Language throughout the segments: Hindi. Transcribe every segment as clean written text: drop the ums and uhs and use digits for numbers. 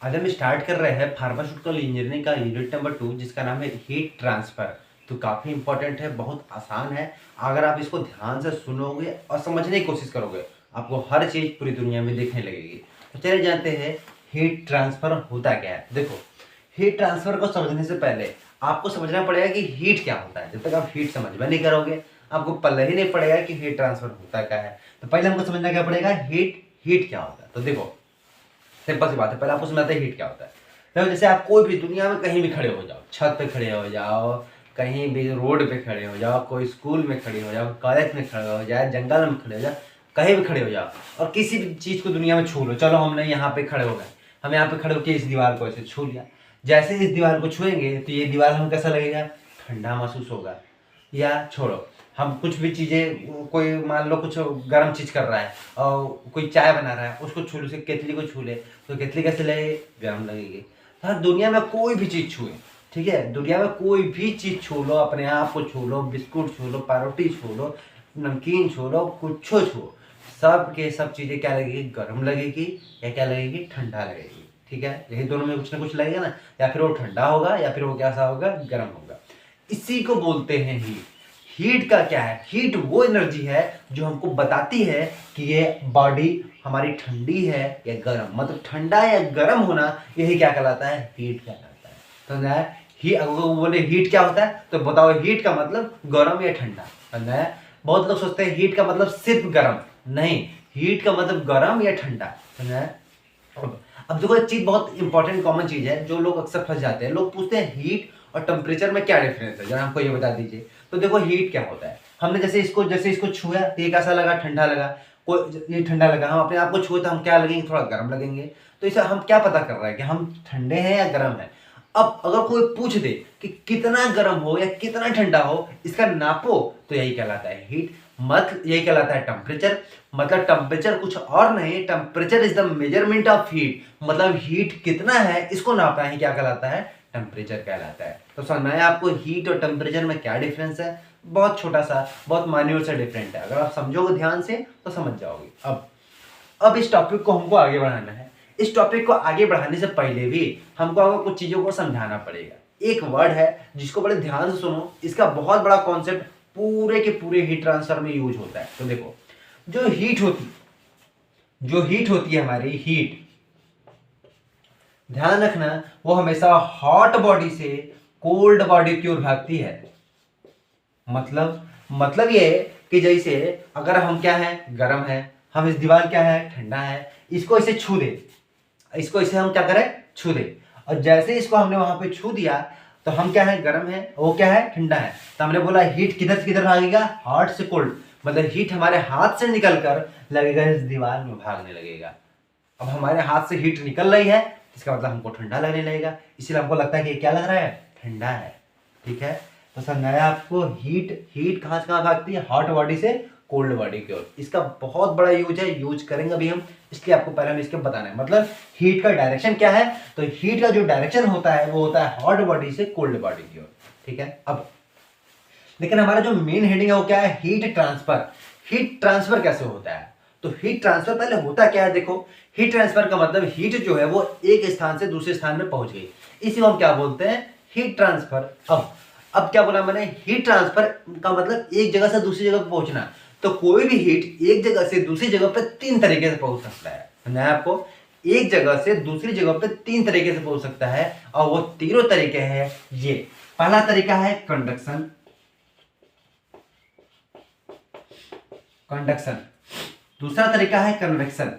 आज हम स्टार्ट कर रहे हैं फार्मास्यूटिकल इंजीनियरिंग का यूनिट नंबर 2 जिसका नाम है हीट ट्रांसफर। तो काफ़ी इंपॉर्टेंट है, बहुत आसान है। अगर आप इसको ध्यान से सुनोगे और समझने की कोशिश करोगे आपको हर चीज़ पूरी दुनिया में दिखने लगेगी। तो चले जानते हैं हीट ट्रांसफर होता क्या है। देखो, हीट ट्रांसफर को समझने से पहले आपको समझना पड़ेगा कि हीट क्या होता है। जब तक आप हीट समझ में नहीं करोगे आपको पता ही नहीं पड़ेगा कि हीट ट्रांसफर होता क्या है। तो पहले हमको समझना क्या पड़ेगा, हीट हीट क्या होता है। तो देखो, सिंपल सी बात है, पहले आपको समझाते हैं हीट क्या होता है। देखो, जैसे आप कोई भी दुनिया में कहीं भी खड़े हो जाओ, छत पे खड़े हो जाओ, कहीं भी रोड पे खड़े हो जाओ, कोई स्कूल में खड़े हो जाओ, कॉलेज में खड़े हो जाए, जंगल में खड़े हो जाओ, कहीं भी खड़े हो जाओ और किसी भी चीज़ को दुनिया में छू लो। चलो हमने यहाँ पे खड़े हो गए, हम यहाँ पे खड़े होकर इस दीवार को ऐसे छू लिया। जैसे इस दीवार को छुएंगे तो ये दीवार हमें कैसा लगेगा, ठंडा महसूस होगा। या छोड़ो, हम कुछ भी चीज़ें, कोई मान लो कुछ गर्म चीज़ कर रहा है और कोई चाय बना रहा है, उसको छू ले, केतली को छू ले तो केतली कैसे लगेगी, गर्म लगेगी। हाँ, दुनिया में कोई भी चीज़ छुए, ठीक है, दुनिया में कोई भी चीज़ छू लो, अपने आप को छू लो, बिस्कुट छू लो, पारोटी छू लो, नमकीन छू लो, कुछ छू, सब के सब चीज़ें क्या लगेगी, गर्म लगेगी या क्या लगेगी, ठंडा लगेगी। ठीक है, यही दोनों में कुछ ना कुछ लगेगा ना, या फिर वो ठंडा होगा या फिर वो कैसा होगा, गर्म होगा। इसी को बोलते हैं हीट। हीट का क्या है, हीट वो एनर्जी है जो हमको बताती है कि ये बॉडी हमारी ठंडी है या गर्म, मतलब ठंडा या गर्म होना, यही क्या कहलाता है, हीट कहलाता है। तो ना ही अगर वो बोले हीट क्या होता है तो बताओ, हीट का मतलब गर्म या ठंडा। समझा है? बहुत लोग सोचते हैं हीट का मतलब सिर्फ गर्म, नहीं, हीट का मतलब गर्म या ठंडा। समझा है? अब देखो, एक चीज बहुत इंपॉर्टेंट कॉमन चीज है जो लोग अक्सर फंस जाते हैं। लोग पूछते हैं हीट और टेम्परेचर में क्या डिफरेंस है, जरा हमको ये बता दीजिए। तो देखो, हीट क्या होता है, हमने जैसे इसको छुआ तो ये कैसा लगा, ठंडा लगा। कोई ये ठंडा लगा, हम अपने आप को छुए तो हम क्या लगेंगे, थोड़ा गर्म लगेंगे। तो इसे हम क्या पता कर रहे हैं कि हम ठंडे हैं या गर्म है। अब अगर कोई पूछ दे कि कितना गर्म हो या कितना ठंडा हो, इसका नापो, तो यही कहलाता है हीट। मत यही कहलाता है टेम्परेचर। मतलब टेम्परेचर कुछ और नहीं, temperature is the measurement of heat. मतलब हीट कितना है इसको नापना ही क्या कहलाता है, टेम्परेचर कहलाता है। तो समझना है आपको हीट और टेम्परेचर में क्या डिफरेंस है। बहुत छोटा सा, बहुत माइन्यूट सा डिफरेंट है। अगर आप समझोगे ध्यान से तो समझ जाओगे। अब इस टॉपिक को हमको आगे बढ़ाना है। इस टॉपिक को आगे बढ़ाने से पहले भी हमको आपको कुछ चीजों को समझाना पड़ेगा। एक वर्ड है जिसको बड़े ध्यान से सुनो, इसका बहुत बड़ा कॉन्सेप्ट पूरे के पूरे हीट ट्रांसफर में यूज होता है। तो देखो, जो हीट होती है हमारी हीट, ध्यान रखना, वो हमेशा हॉट बॉडी से कोल्ड बॉडी की ओर भागती है। मतलब ये कि जैसे अगर हम क्या है, गर्म है, हम इस दीवार क्या है, ठंडा है, इसको इसे छू दे, इसको इसे हम क्या करें, छू दे, और जैसे इसको हमने वहां पे छू दिया तो हम क्या है, गर्म है, वो क्या है, ठंडा है। तो हमने बोला हीट किधर से किधर भागेगा, हॉट से कोल्ड। मतलब हीट हमारे हाथ से निकल कर लगेगा इस दीवार में भागने लगेगा। अब हमारे हाथ से हीट निकल रही है, इसका मतलब हमको ठंडा लगने लगेगा, इसीलिए हमको लगता है कि क्या लग रहा है, ठंडा है। ठीक है, तो समझाया आपको, हीट हीट कहाँ से कहाँ भागती है, हॉट बॉडी से कोल्ड बॉडी की ओर। इसका बहुत बड़ा यूज है, यूज करेंगे अभी हम, इसलिए आपको पहले हम इसके बताना है। मतलब हीट का डायरेक्शन क्या है, तो हीट का जो डायरेक्शन होता है वो होता है हॉट बॉडी से कोल्ड बॉडी की ओर। ठीक है, अब लेकिन हमारा जो मेन हेडिंग है वो क्या है, हीट ट्रांसफर। हीट ट्रांसफर कैसे होता है, तो हीट ट्रांसफर पहले होता क्या है। देखो, हीट ट्रांसफर का मतलब हीट जो है वो एक स्थान से दूसरे स्थान में पहुंच गई, इसी को हम क्या बोलते हैं, हीट ट्रांसफर। अब क्या बोला मैंने, हीट ट्रांसफर का मतलब एक जगह से दूसरी जगह पर पहुंचना। तो कोई भी हीट एक जगह से दूसरी जगह पर तीन तरीके से पहुंच सकता है। समझा है आपको, एक जगह से दूसरी जगह पर तीन तरीके से पहुंच सकता है, और वो तीनों तरीके हैं ये। पहला तरीका है कंडक्शन, कंडक्शन। दूसरा तरीका है कन्वेक्शन,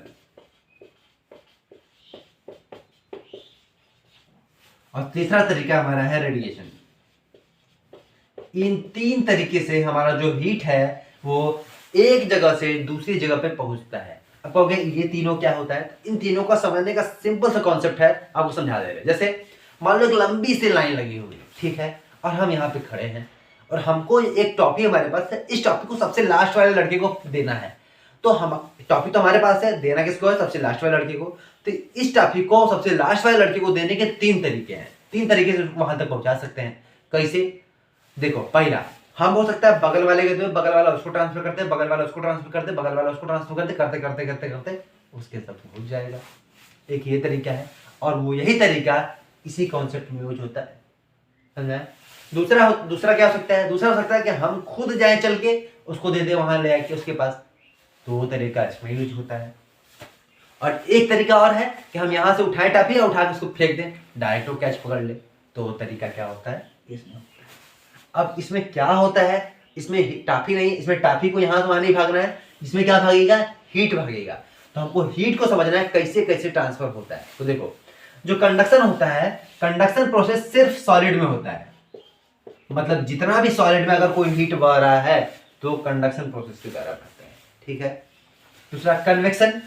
और तीसरा तरीका हमारा है रेडिएशन। इन तीन तरीके से हमारा जो हीट है वो एक जगह से दूसरी जगह पे पहुंचता है। अब कहोगे ये तीनों क्या होता है, इन तीनों का समझने का सिंपल सा कॉन्सेप्ट है, आपको समझा दे रहे। जैसे मान लो एक लंबी सी लाइन लगी हुई है, ठीक है, और हम यहाँ पे खड़े हैं और हमको एक टॉपिक हमारे पास है, इस टॉपिक को सबसे लास्ट वाले लड़के को देना है। तो हम टॉपिक तो हमारे पास है, देना किसको है, सबसे लास्ट वाले लड़के को। तो इस टॉपिक को सबसे लास्ट वाले लड़के को देने के तीन तरीके हैं, तीन तरीके से वहां तक पहुंचा सकते हैं। कैसे, देखो, पहला हम हो सकता है बगल वाले के दो, बगल वाला उसको ट्रांसफर करते, बगल वाला उसको ट्रांसफर करते, बगल वाला उसको ट्रांसफर करते, करते करते करते करते उसके सब पहुंच जाएगा। एक ये तरीका है। और वो यही तरीका इसी कॉन्सेप्ट में यूज होता है, समझा? दूसरा क्या हो सकता है? दूसरा हो सकता है कि हम खुद जाएं चल के उसको दे दे वहां ले आके उसके पास, तो वो तरीका इसमें यूज होता है। और एक तरीका और है कि हम यहाँ से उठाएं टाफी या उठा के उसको फेंक दें, डायरेक्ट वो कैच पकड़ ले, तो वो तरीका क्या होता है इसमें। अब इसमें क्या होता है, इसमें टाफी नहीं, इसमें टाफी को यहाँ से वहां नहीं भागना है, इसमें क्या भागेगा, हीट भागेगा। तो हमको हीट को समझना है कैसे कैसे ट्रांसफर होता है। तो देखो, जो कंडक्शन होता है, कंडक्शन प्रोसेस सिर्फ सॉलिड में होता है, मतलब जितना भी सॉलिड में अगर कोई हीट बह रहा है तो कंडक्शन प्रोसेस के द्वारा बहता है, ठीक है। दूसरा कन्वेक्शन,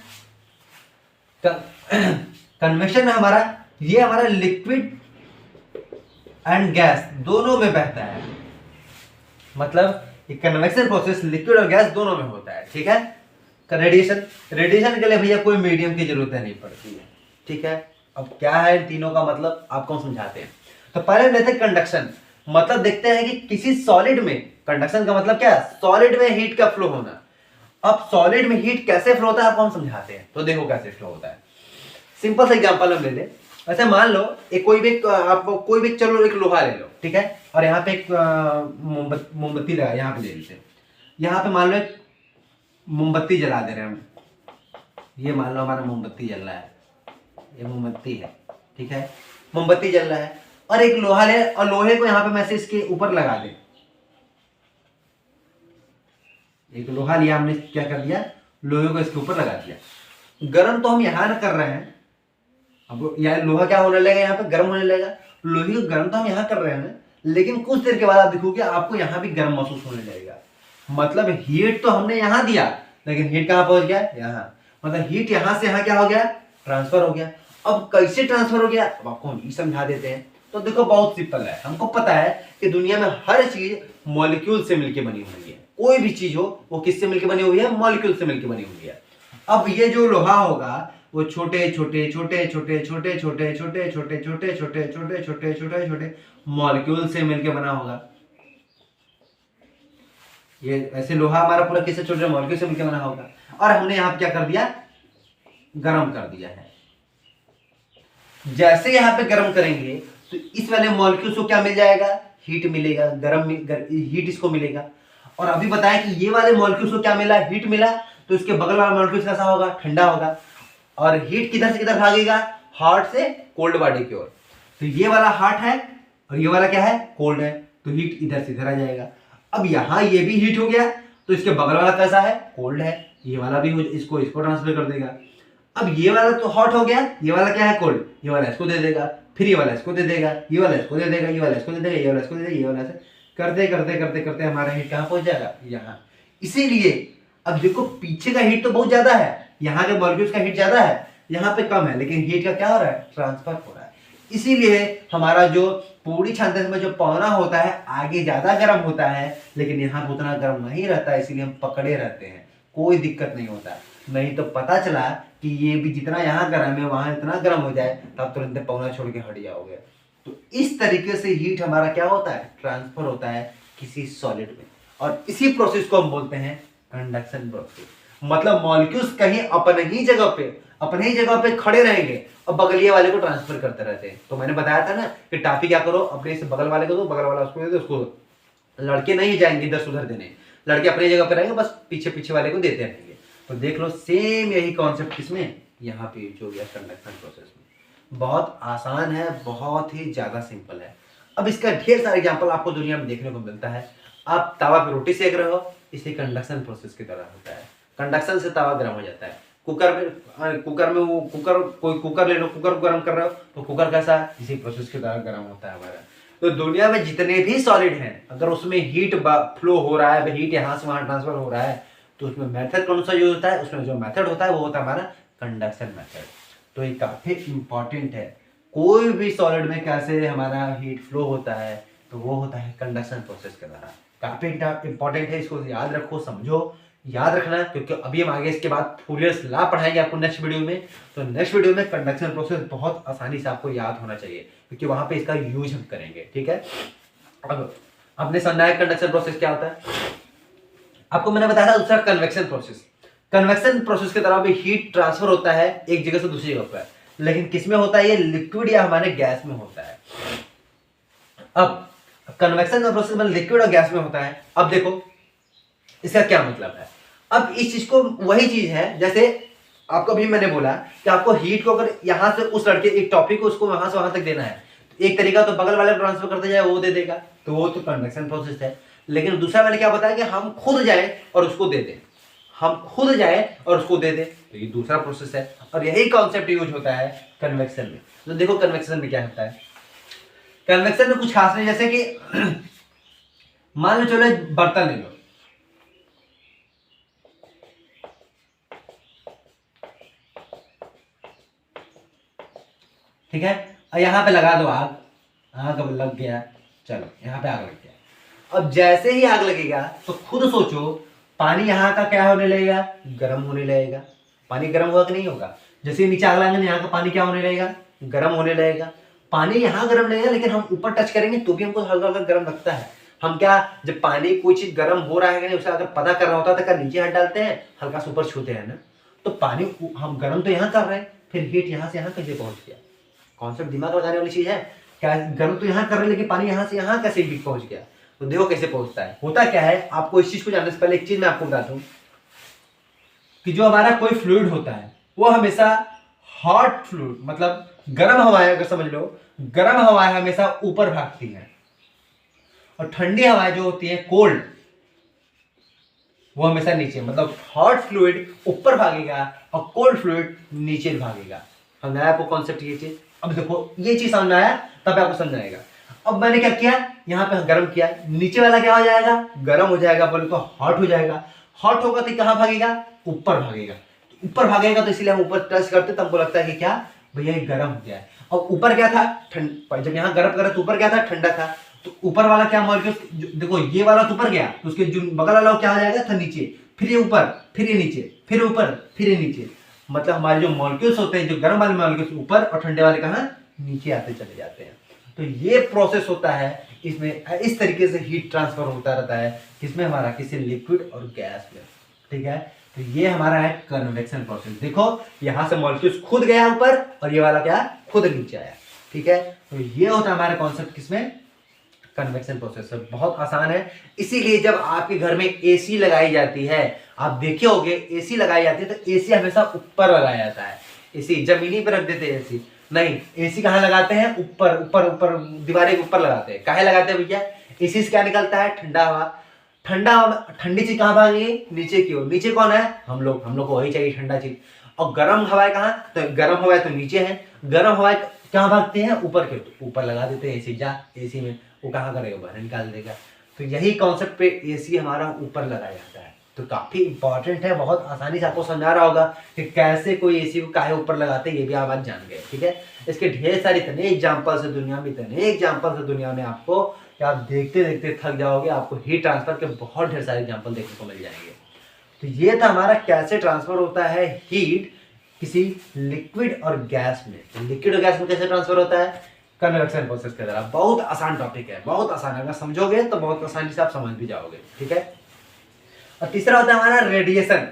कन्वेक्शन ये हमारा लिक्विड एंड गैस दोनों में बहता है, मतलब ये कन्वेक्शन प्रोसेस लिक्विड और गैस दोनों में होता है, ठीक है। रेडिएशन के लिए भैया कोई मीडियम की जरूरत नहीं पड़ती है, ठीक है। अब क्या है इन तीनों का मतलब आपको समझाते हैं। तो पहले लेते हैं कंडक्शन, मतलब देखते हैं कि किसी सॉलिड में, कंडक्शन का मतलब क्या है, सॉलिड में हीट का फ्लो होना। अब सॉलिड में हीट कैसे फ्लो होता है आपको हम समझाते हैं। तो देखो कैसे फ्लो होता है, सिंपल सा एग्जांपल हम ले लें। ऐसे मान लो एक कोई भी चलो एक लोहा ले लो, ठीक है, और यहाँ पे एक मोमबत्ती लगा, यहाँ पे ले लेते हैं। यहाँ पे मान लो एक मोमबत्ती जला दे रहे हैं हम, ये मान लो हमारा मोमबत्ती जल रहा है, ये मोमबत्ती है, ठीक है, मोमबत्ती जल रहा है। और एक लोहा ले और लोहे को यहाँ पे मैं से इसके ऊपर लगा दे, एक लोहा लिया हमने, क्या कर दिया, लोहे को इसके ऊपर लगा दिया। गर्म तो हम यहाँ न कर रहे हैं, अब यहाँ लोहा क्या होने लगेगा, यहाँ पे गर्म होने लगेगा। लोहे को गर्म तो हम यहाँ कर रहे हैं, लेकिन कुछ देर के बाद आप देखोगे आपको यहाँ भी गर्म महसूस होने लगेगा। मतलब हीट तो हमने यहाँ दिया, लेकिन हीट कहाँ पहुंच गया, यहाँ। मतलब हीट यहाँ से यहाँ क्या हो गया, ट्रांसफर हो गया। अब कैसे ट्रांसफर हो गया, अब आपको हम ये समझा देते हैं। तो देखो बहुत सिंपल है, हमको पता है कि दुनिया में हर चीज मॉलिक्यूल से मिलकर बनी हुई है। कोई भी चीज हो वो किससे मिलकर बनी हुई है, मॉलिक्यूल से मिलकर बनी हुई है। अब ये जो लोहा होगा वो छोटे छोटे छोटे छोटे छोटे छोटे छोटे छोटे छोटे छोटे छोटे छोटे छोटे छोटे मॉलिक्यूल से मिलकर बना होगा। ये ऐसे लोहा हमारा पूरा किससे, छोटे मॉलिक्यूल से मिलकर बना होगा। और हमने यहाँ क्या कर दिया, गर्म कर दिया है। जैसे यहाँ पे गर्म करेंगे तो इस वाले मॉलिक्यूल्स को क्या मिल जाएगा, हीट मिलेगा, हीट इसको मिलेगा। और अभी बताया कि ये वाले मॉलिक्यूल्स को क्या मिला, हीट मिला, तो इसके बगल वाला मॉलिक्यूल्स कैसा होगा, ठंडा होगा। और हीट किधर से किधर भागेगा, हॉट से कोल्ड बॉडी की ओर। तो ये वाला हॉट है और ये वाला क्या है, कोल्ड है, तो हीट इधर से इधर आ जाएगा। अब यहाँ ये भी हीट हो गया, तो इसके बगल वाला कैसा है, कोल्ड है, ये वाला भी इसको ट्रांसफर कर देगा। अब ये वाला तो हॉट हो गया, ये वाला क्या है, कोल्ड, ये वाला इसको दे देगा, फिर ये वाला इसको दे देगा, ये वाला इसको दे देगा, ये वाला इसको दे देगा, ये वाला इसको दे देगा, ये वाला ऐसे करते करते करते करते हमारा हीट कहाँ पहुंच जाएगा, यहाँ। इसीलिए अब देखो पीछे का हीट तो बहुत ज्यादा है, यहाँ के मॉलिक्यूल्स का हीट ज्यादा है, यहाँ पे कम है, लेकिन हीट का क्या हो रहा है, ट्रांसफर हो रहा है। इसीलिए हमारा जो पूरी छानदस में जो पौना होता है आगे ज्यादा गर्म होता है, लेकिन यहाँ पे उतना गर्म नहीं रहता है, इसीलिए हम पकड़े रहते हैं, कोई दिक्कत नहीं होता। नहीं तो पता चला कि ये भी जितना यहाँ गर्म है वहां इतना गर्म हो जाए, तब तुरंत पौना छोड़ के हट जाओगे। तो इस तरीके से हीट हमारा क्या होता है, ट्रांसफर होता है किसी सॉलिड में, और इसी प्रोसेस को हम बोलते हैं कंडक्शन प्रोसेस। मतलब मॉलिक्यूल्स कहीं अपने ही जगह पे खड़े रहेंगे और बगलिया वाले को ट्रांसफर करते रहते हैं। तो मैंने बताया था ना कि टाफी क्या करो, अपने से बगल वाले को दो, बगल वाला उसको दे दो, उसको। लड़के नहीं जाएंगे इधर सुधर देने, लड़के अपनी जगह पे रहेंगे, बस पीछे पीछे वाले को देते रहेंगे। तो देख लो सेम यही कॉन्सेप्ट किसमें, यहाँ पे जो गया कंडक्शन प्रोसेस में। बहुत आसान है, बहुत ही ज्यादा सिंपल है। अब इसका ढेर सारे एग्जांपल आपको दुनिया में देखने को मिलता है। आप तवा पे रोटी सेक रहे हो, इसे कंडक्शन प्रोसेस की तरह होता है। कंडक्शन से तवा गर्म हो जाता है। कोई कुकर ले लो, कुकर को गर्म कर रहे हो तो कुकर कैसा है, इसी प्रोसेस की तरह गर्म होता है हमारा। तो दुनिया में जितने भी सॉलिड हैं, अगर उसमें हीट फ्लो हो रहा है, हीट यहाँ से वहां ट्रांसफर हो रहा है, तो उसमें मेथड कौन सा यूज होता है, उसमें जो मेथड होता है वो होता है हमारा कंडक्शन मेथड। तो ये काफी इंपॉर्टेंट है। कोई भी सॉलिड में कैसे हमारा हीट फ्लो होता है, तो वो होता है कंडक्शन प्रोसेस के द्वारा। काफी इंपॉर्टेंट है, इसको याद रखो, समझो, याद रखना, क्योंकि अभी हम आगे इसके बाद फूरियर्स लॉ पढ़ाएंगे आपको नेक्स्ट वीडियो में। तो नेक्स्ट वीडियो में कंडक्शन प्रोसेस बहुत आसानी से आपको याद होना चाहिए, क्योंकि वहां पे इसका यूज हम करेंगे, ठीक है। अब आपने समझा है कंडक्शन प्रोसेस क्या होता है। आपको मैंने बताया था दूसरा कन्वेक्शन प्रोसेस। कन्वेक्शन प्रोसेस के तरह भी हीट ट्रांसफर होता है एक जगह से दूसरी जगह पर, लेकिन किस में होता है ये, लिक्विड या हमारे गैस में होता है। अब कन्वेक्शन का प्रोसेस में लिक्विड और गैस में होता है। अब देखो इसका क्या मतलब है। अब इस चीज को, वही चीज है जैसे आपको अभी मैंने बोला कि आपको हीट को अगर यहां से उस लड़के एक टॉपिक को उसको वहां से वहां तक देना है, एक तरीका तो बगल वाले को ट्रांसफर करते जाए वो दे देगा, तो वो तो कन्वेक्शन प्रोसेस है। लेकिन दूसरा मैंने क्या बताया कि हम खुद जाए और उसको दे दें, हम खुद जाए और उसको दे दें, तो ये दूसरा प्रोसेस है। और यही कॉन्सेप्ट यूज होता है कन्वेक्शन में। तो देखो कन्वेक्शन में क्या होता है। कन्वेक्शन में कुछ खास नहीं, जैसे कि मान लो चलो बर्तन ले लो, ठीक है, और यहाँ पे लगा दो आग, आग अब लग गया, चलो यहाँ पे आग लग गया। अब जैसे ही आग लगेगा तो खुद सोचो पानी यहाँ का क्या होने लगेगा, गर्म होने लगेगा। पानी गर्म होगा कि नहीं होगा, जैसे ही नीचे आग लगाएंगे यहाँ का पानी क्या होने लगेगा, गर्म होने लगेगा। पानी यहाँ गर्म लगेगा, लेकिन हम ऊपर टच करेंगे तो भी हमको हल्का हल्का गर्म लगता है। हम क्या, जब पानी कोई चीज गर्म हो रहा है कि नहीं उसे अगर पता करना होता है तो क्या नीचे हाथ डालते हैं, हल्का सा ऊपर छूते हैं ना। तो पानी हम गर्म तो यहाँ कर रहे हैं, फिर हीट यहाँ से यहाँ कैसे पहुंच गया। कॉन्सेप्ट दिमाग लगाने वाली चीज है। क्या गर्म तो यहाँ कर रहे हैं, लेकिन पानी यहाँ से यहाँ कैसे हीट पहुंच गया। तो देखो कैसे पहुंचता है। होता क्या है, आपको इस चीज को जानने से पहले एक चीज मैं आपको बताता हूँ कि जो हमारा कोई फ्लूइड होता है वो हमेशा हॉट फ्लूइड, मतलब गर्म हवाएं, अगर समझ लो गर्म हवाएं हमेशा ऊपर भागती हैं, और ठंडी हवाएं जो होती है कोल्ड, वो हमेशा नीचे। मतलब हॉट फ्लूइड ऊपर भागेगा और कोल्ड फ्लूइड नीचे भागेगा। समझ आया आपको कॉन्सेप्ट ये चीज। अब देखो ये चीज समझ में आया तब आपको समझ आएगा। अब मैंने क्या किया, यहाँ पे गर्म किया, नीचे वाला क्या हो जाएगा, गर्म हो जाएगा, बोले तो हॉट हो जाएगा। हॉट होगा तो कहाँ भागेगा, ऊपर भागेगा। ऊपर भागेगा तो इसीलिए हम ऊपर टच करते तो हमको लगता है कि क्या भैया ये गर्म हो गया है। और ऊपर क्या था, ठंड। जब यहाँ गर्म करा तो ऊपर क्या था, ठंडा था। तो ऊपर वाला क्या मॉलिक्यूल, देखो ये वाला तो ऊपर गया तो उसके जो बगल वाला क्या हो जाएगा था नीचे, फिर ये ऊपर, फिर ये नीचे, फिर ऊपर, फिर ये नीचे। मतलब हमारे जो मॉलिक्यूल्स होते हैं, जो गर्म वाले मॉलिक्यूल्स ऊपर और ठंडे वाले कहाँ, नीचे आते चले जाते हैं। तो ये प्रोसेस होता है इसमें, इस तरीके से हीट ट्रांसफर होता रहता है किसमें, हमारा किसी लिक्विड और गैस में। ठीक है, तो ये हमारा है कन्वेक्शन प्रोसेस। देखो यहां से मॉलिक्यूल्स खुद गया ऊपर और ये वाला क्या खुद नीचे आया। ठीक है, तो ये होता है हमारा कॉन्सेप्ट किसमें, कन्वेक्शन प्रोसेस। बहुत आसान है। इसीलिए जब आपके घर में एसी लगाई जाती है, आप देखे होंगे एसी लगाई जाती है तो एसी हमेशा ऊपर लगाया जाता है। एसी जमीनी पर रख देते हैं एसी नहीं, एसी कहाँ लगाते हैं, ऊपर ऊपर ऊपर दीवारें के ऊपर लगाते हैं। काहे लगाते हैं भैया, एसी से क्या निकलता है, ठंडा हवा। ठंडा ठंडी चीज कहाँ भागेगी, नीचे की ओर। नीचे कौन है, हम लोग को वही चाहिए ठंडा चीज। और गर्म हवाएं कहाँ, तो गर्म हवाएं तो नीचे है। गर्म हवाएं कहाँ भागते हैं, ऊपर के, तो ऊपर लगा देते हैं एसी। जा एसी में वो कहाँ करेगा, बाहर निकाल देगा। तो यही कॉन्सेप्ट पे एसी हमारा ऊपर लगाया जाता है। तो काफी इंपॉर्टेंट है, बहुत आसानी से आपको समझा रहा होगा कि कैसे कोई एसी को काहे ऊपर लगाते हैं, ये भी आप आज जान गए। ठीक है, इसके ढेर सारे इतने एग्जाम्पल्स है दुनिया में, इतने एग्जाम्पल्स है दुनिया में आपको कि आप देखते देखते थक जाओगे। आपको हीट ट्रांसफर के बहुत ढेर सारे एग्जाम्पल देखने को मिल जाएंगे। तो ये था हमारा कैसे ट्रांसफर होता है हीट किसी लिक्विड और गैस में। तो लिक्विड और गैस में कैसे ट्रांसफर होता है, कन्वेक्शन प्रोसेस के द्वारा। बहुत आसान टॉपिक है, बहुत आसान है। अगर समझोगे तो बहुत आसानी से आप समझ भी जाओगे। ठीक है, और तीसरा होता है हमारा रेडिएशन।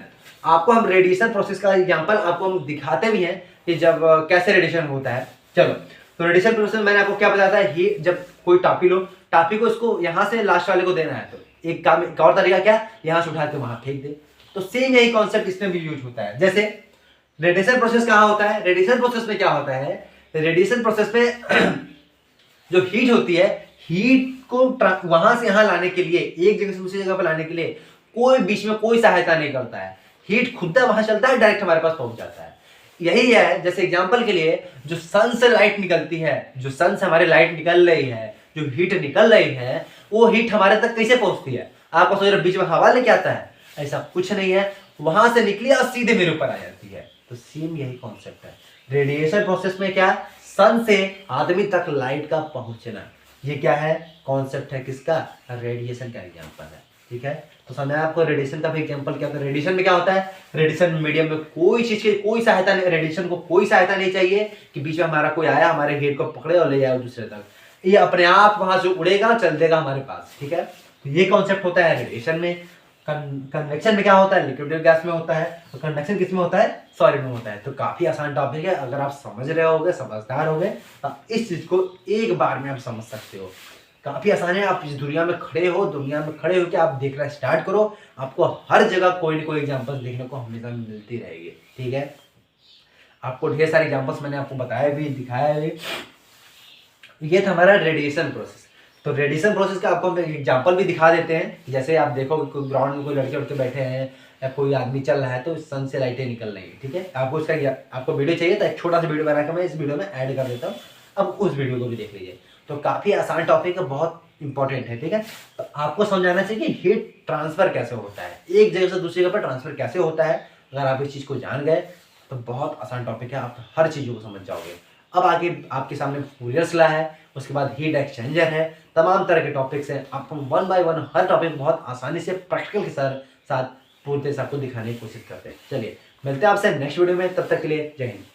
आपको हम रेडिएशन प्रोसेस का एग्जांपल आपको हम दिखाते भी हैं कि जब कैसे रेडिएशन होता है। चलो, तो रेडिएशन प्रोसेस मैंने आपको क्या बताया था, ये जब कोई टॉपी लो, टॉपी को इसको यहाँ से लास्ट वाले को देना है, तो एक काम, एक और तरीका क्या, यहाँ से उठा के वहां फेंक दे। तो सेम यही कॉन्सेप्ट इसमें भी यूज होता है। जैसे रेडिएशन प्रोसेस कहाँ होता है, रेडिएशन प्रोसेस में क्या होता है, रेडिएशन प्रोसेस में जो हीट होती है, हीट को वहां से यहां लाने के लिए, एक जगह से दूसरी जगह पर लाने के लिए कोई बीच में कोई सहायता नहीं करता है। हीट खुद वहां चलता है, डायरेक्ट हमारे पास पहुंच जाता है। यही है, जैसे एग्जांपल के लिए जो सन से लाइट निकलती है, जो सन से हमारी लाइट निकल रही है, जो हीट निकल रही है, वो हीट हमारे तक कैसे पहुंचती है। आपको सोच रहे बीच में हवा लेके आता है, ऐसा कुछ नहीं है। वहां से निकली और सीधे मेरे ऊपर आ जाती है। तो सेम यही कॉन्सेप्ट है रेडिएशन प्रोसेस में। क्या, सन से आदमी तक लाइट का पहुंचना, ये क्या है, कॉन्सेप्ट है किसका, रेडिएशन का एग्जांपल है। ठीक है, तो समझ आपको रेडिएशन का भी एग्जांपल क्या होता है। रेडिएशन में क्या होता है, रेडिएशन मीडियम में कोई चीज की कोई सहायता नहीं, रेडिएशन को कोई सहायता नहीं चाहिए कि बीच में हमारा कोई आया हमारे हेड को पकड़े और ले जाए दूसरे तक। ये अपने आप वहां से उड़ेगा, चल देगा हमारे पास। ठीक है, तो ये कॉन्सेप्ट होता है रेडिएशन में। कन्वेक्शन में क्या होता है, लिक्विड गैस में होता है, और कंडक्शन किस में होता है, सॉलिड में होता है। तो काफी आसान टॉपिक है, अगर आप समझ रहे होगे, समझदार होगे, तो इस चीज को एक बार में आप समझ सकते हो। काफी आसान है, आप इस दुनिया में खड़े हो, दुनिया में खड़े होकर आप देखना स्टार्ट करो, आपको हर जगह कोई ना कोई एग्जाम्पल्स देखने को हमेशा मिलती रहेगी। ठीक है, आपको ढेर सारे एग्जाम्पल्स मैंने आपको बताया भी, दिखाया भी। ये था हमारा रेडिएशन प्रोसेस। तो रेडिएशन प्रोसेस का आपको हम एग्जाम्पल भी दिखा देते हैं। जैसे आप देखो कोई ग्राउंड में कोई लड़के लड़के बैठे हैं या कोई आदमी चल रहा है, तो सन से लाइटें निकल रही है। ठीक है, आपको उसका आपको वीडियो चाहिए तो एक छोटा सा वीडियो बनाकर मैं इस वीडियो में ऐड कर देता हूँ, अब उस वीडियो को भी देख लीजिए। तो काफ़ी आसान टॉपिक है, बहुत इंपॉर्टेंट है। ठीक है, तो आपको समझाना चाहिए कि हीट ट्रांसफर कैसे होता है, एक जगह से दूसरी जगह पर ट्रांसफर कैसे होता है। अगर आप इस चीज़ को जान गए तो बहुत आसान टॉपिक है, आप हर चीज़ों को समझ जाओगे। अब आगे आपके सामने फूरियर लॉ है, उसके बाद हीट एक्सचेंजर है, तमाम तरह के टॉपिक्स हैं। आपको one by one her topic बहुत आसानी से प्रैक्टिकल के साथ पूरे आपको दिखाने की कोशिश करते हैं। चलिए मिलते हैं आपसे नेक्स्ट वीडियो में, तब तक के लिए जय हिंद।